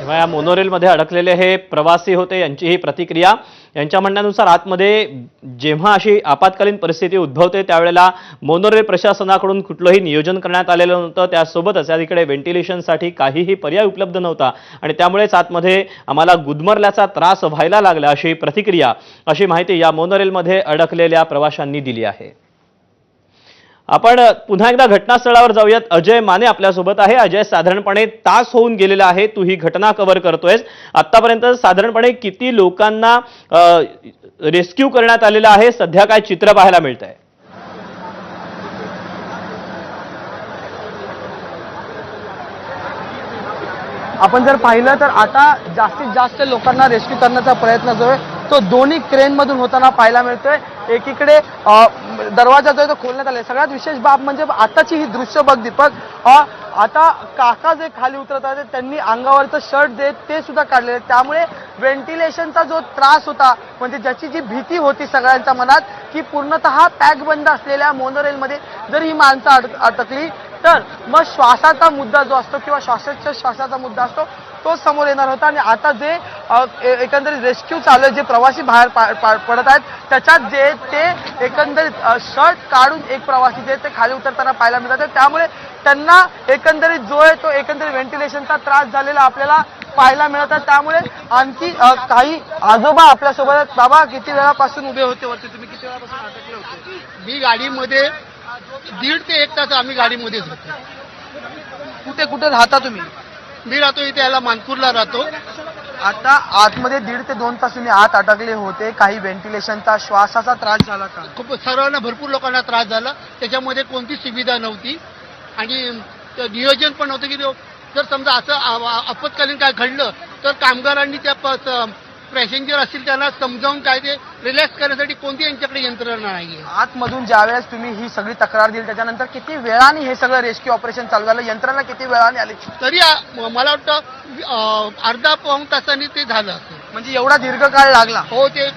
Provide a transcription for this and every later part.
तेव्हा या मोनोरेलमध्ये अडकलेले हे प्रवासी होते, यांची ही प्रतिक्रिया. यांच्या म्हणण्यानुसार आतमध्ये जेव्हा अशी आपत्कालीन परिस्थिती उद्भवते त्यावेळेला मोनोरेल प्रशासनाकडून कुठलंही नियोजन करण्यात आलेलं नव्हतं. त्यासोबतच या तिकडे व्हेंटिलेशनसाठी काहीही पर्याय उपलब्ध नव्हता आणि त्यामुळेच आतमध्ये आम्हाला गुदमरल्याचा त्रास व्हायला लागला, अशी प्रतिक्रिया, अशी माहिती या मोनोरेलमध्ये अडकलेल्या प्रवाशांनी दिली आहे. आपण पुन्हा एकदा घटनास्थळावर जाऊयात. अजय माने आपल्यासोबत आहे. अजय, साधारणपणे तास होऊन गेलेला आहे तू ही घटना कव्हर करतोयस. आतापर्यंत साधारणपणे किती लोकांना रेस्क्यू करण्यात आलेलं आहे, सध्या काय चित्र पाहायला मिळतंय? आपण जर पाहिलं तर आता जास्तीत जास्त लोकांना रेस्क्यू करण्याचा प्रयत्न जो आहे तो दोन्ही क्रेन मधून होताना पाहायला मिळतोय. एकीकडे दरवाजा जो आहे तो खोलण्यात आलाय. सगळ्यात विशेष बाब म्हणजे आताची ही दृश्य बघ दीपक. आता काका जे खाली उतरत आहेत त्यांनी अंगावरचं शर्ट देत ते सुद्धा काढलेलं, त्यामुळे व्हेंटिलेशनचा जो त्रास होता, म्हणजे ज्याची जी भीती होती सगळ्यांच्या मनात की पूर्णतः पॅक बंद असलेल्या मोनोरेलमध्ये जर ही माणसं अटकली तर मग श्वासाचा मुद्दा जो असतो किंवा श्वासाचा मुद्दा असतो तो समोर येणार होता. आणि आता जे एकंदरीत रेस्क्यू चालू आहे, जे प्रवासी बाहेर पडत आहेत त्याच्यात जे ते एकंदरीत शर्ट काढून एक प्रवासी जे ते खाली उतरताना पाहायला मिळतात. त्यामुळे त्यांना एकंदरीत जो आहे तो एकंदरीत व्हेंटिलेशनचा त्रास झालेला आपल्याला पाहायला मिळतात. त्यामुळे आणखी काही आजोबा आपल्यासोबत आहेत. बाबा, किती वेळापासून उभे होते वरती? तुम्ही किती वेळापासून अटकले होते? मी गाडीमध्ये 1.5 ते 1 तास आम्ही गाडीमध्येच होतो. कुठे कुठे राहता तुम्ही? मी राहतो इथे, याला मानपूरला राहतो. आता आतमध्ये 1.5 ते 2 तास तुम्ही आत अटकले होते. काही व्हेंटिलेशनचा श्वासाचा त्रास झाला का? खूप सर्वांना, भरपूर लोकांना त्रास झाला. त्याच्यामध्ये कोणती सुविधा नव्हती आणि नियोजन पण नव्हतं की जर समजा असं आपत्कालीन काय घडलं तर कामगारांनी त्या पॅसेंजर असतील त्यांना समजावून काय ते रिलॅक्स करण्यासाठी कोणती यांच्याकडे यंत्रणा नाहीये. आतमधून ज्यावेळेस तुम्ही ही सगळी तक्रार दिली त्याच्यानंतर किती वेळाने हे सगळं रेस्क्यू ऑपरेशन चालू झालं? यंत्रणा किती वेळाने आली? तरी मला वाटतं अर्धा पाऊण तासांनी ते झालं असं. म्हणजे एवढा दीर्घ काळ लागला? हो, ते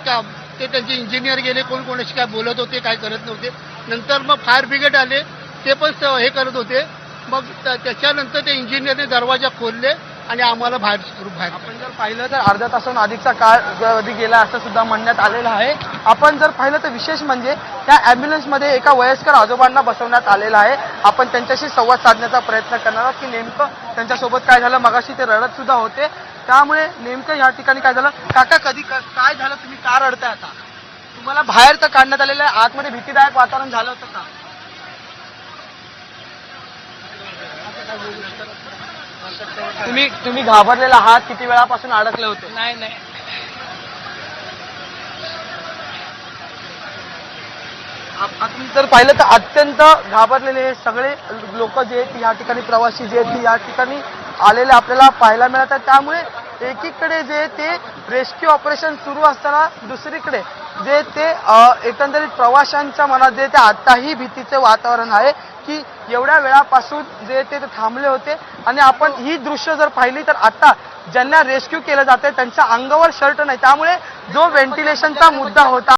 त्यांचे इंजिनियर गेले, कोणाशी काय बोलत होते, काय करत नव्हते. नंतर मग फायर ब्रिगेड आले, ते पण हे करत होते. मग त्याच्यानंतर ते इंजिनियरने दरवाजा खोलले आणि आम्हाला बाहेर. आपण जर पाहिलं तर अर्ध्या तासाहून अधिकचा काळ कधी गेला असं सुद्धा म्हणण्यात आलेलं आहे. आपण जर पाहिलं तर विशेष म्हणजे त्या ॲम्ब्युलन्समध्ये एका वयस्कर आजोबांना बसवण्यात आलेलं आहे. आपण त्यांच्याशी संवाद साधण्याचा प्रयत्न करणार आहोत की नेमकं त्यांच्यासोबत काय झालं. मगाशी ते रडत सुद्धा होते, त्यामुळे नेमकं या ठिकाणी काय झालं? काका, कधी काय झालं? तुम्ही का रडताय? आता तुम्हाला बाहेर तर काढण्यात आलेलं आहे, आतमध्ये भीतीदायक वातावरण झालं होतं का? तुम्ही घाबरलेला आहात? किती वेळापासून अडकले होते? नाही आपण जर पाहिलं तर अत्यंत घाबरलेले हे सगळे लोक जे आहेत या ठिकाणी, प्रवासी जे आहेत या ठिकाणी आलेले आपल्याला पाहायला मिळतात. त्यामुळे एकीकडे जे ते रेस्क्यू ऑपरेशन सुरू असताना दुसरीकडे जे ते एकंदरीत प्रवाशांच्या मनात जे ते आताही भीतीचे वातावरण आहे की एवढ्या वेळापासून जे ते थांबले होते. आणि आपण ही दृश्य जर पाहिली तर आता ज्यांना रेस्क्यू केलं जाते त्यांच्या अंगावर शर्ट नाही, त्यामुळे जो व्हेंटिलेशनचा मुद्दा होता